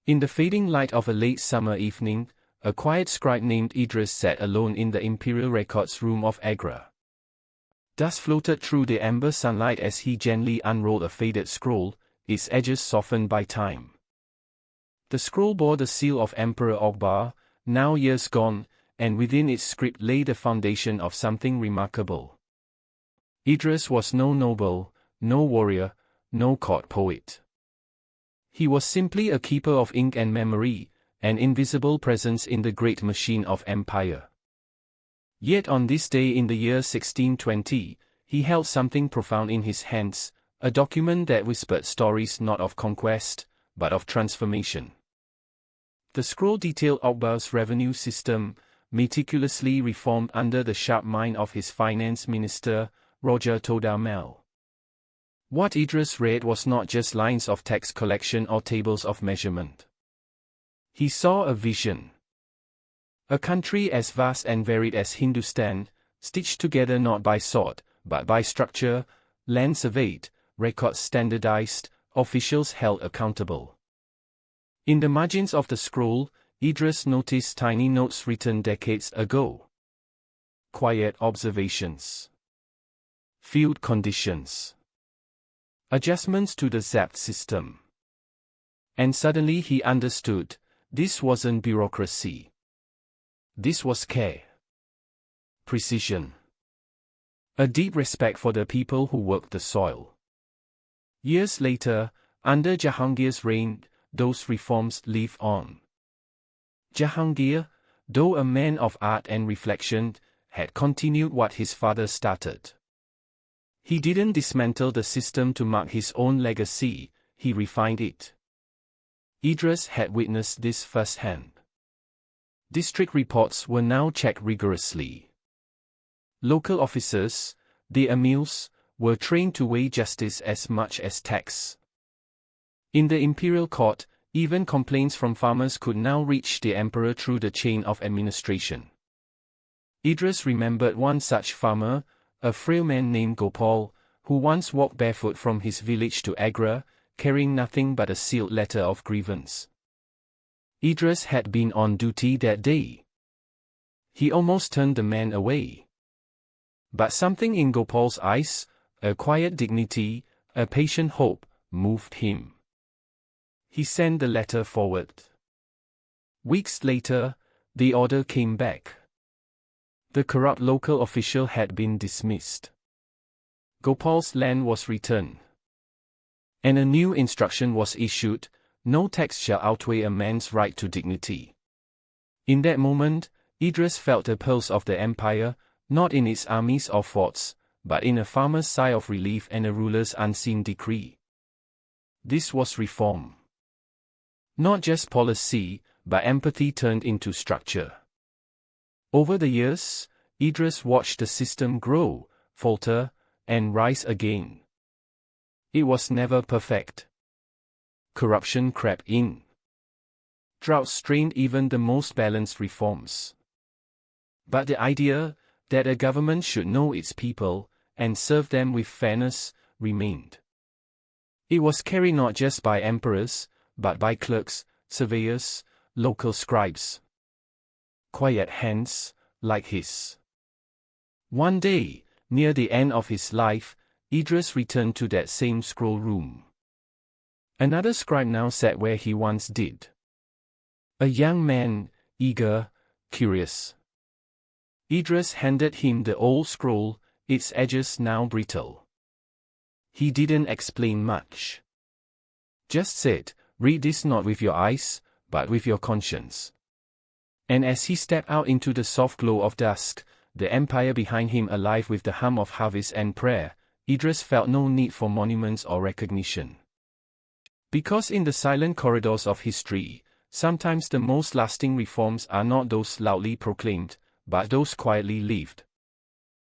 In the fading light of a late summer evening, a quiet scribe named Idris sat alone in the Imperial Records room of Agra. Dust floated through the amber sunlight as he gently unrolled a faded scroll, its edges softened by time. The scroll bore the seal of Emperor Akbar, now years gone, and within its script lay the foundation of something remarkable. Idris was no noble, no warrior, no court poet. He was simply a keeper of ink and memory, an invisible presence in the great machine of empire. Yet on this day in the year 1620, he held something profound in his hands, a document that whispered stories not of conquest, but of transformation. The scroll detailed Akbar's revenue system, meticulously reformed under the sharp mind of his finance minister, Roger Todamel. What Idris read was not just lines of tax collection or tables of measurement. He saw a vision. A country as vast and varied as Hindustan, stitched together not by sword, but by structure, land surveyed, records standardized, officials held accountable. In the margins of the scroll, Idris noticed tiny notes written decades ago. Quiet observations. Field conditions. Adjustments to the zapped system. And suddenly he understood, this wasn't bureaucracy. This was care. Precision. A deep respect for the people who worked the soil. Years later, under Jahangir's reign, those reforms lived on. Jahangir, though a man of art and reflection, had continued what his father started. He didn't dismantle the system to mark his own legacy, he refined it. Idris had witnessed this firsthand. District reports were now checked rigorously. Local officers, the emirs, were trained to weigh justice as much as tax. In the imperial court, even complaints from farmers could now reach the emperor through the chain of administration. Idris remembered one such farmer, a frail man named Gopal, who once walked barefoot from his village to Agra, carrying nothing but a sealed letter of grievance. Idris had been on duty that day. He almost turned the man away. But something in Gopal's eyes, a quiet dignity, a patient hope, moved him. He sent the letter forward. Weeks later, the order came back. The corrupt local official had been dismissed. Gopal's land was returned. And a new instruction was issued: no tax shall outweigh a man's right to dignity. In that moment, Idris felt the pulse of the empire, not in its armies or forts, but in a farmer's sigh of relief and a ruler's unseen decree. This was reform. Not just policy, but empathy turned into structure. Over the years, Idris watched the system grow, falter, and rise again. It was never perfect. Corruption crept in. Drought strained even the most balanced reforms. But the idea that a government should know its people, and serve them with fairness, remained. It was carried not just by emperors, but by clerks, surveyors, local scribes. Quiet hands, like his. One day, near the end of his life, Idris returned to that same scroll room. Another scribe now sat where he once did. A young man, eager, curious. Idris handed him the old scroll, its edges now brittle. He didn't explain much. Just said, read this not with your eyes, but with your conscience. And as he stepped out into the soft glow of dusk, the empire behind him alive with the hum of harvest and prayer, Idris felt no need for monuments or recognition. Because in the silent corridors of history, sometimes the most lasting reforms are not those loudly proclaimed, but those quietly lived.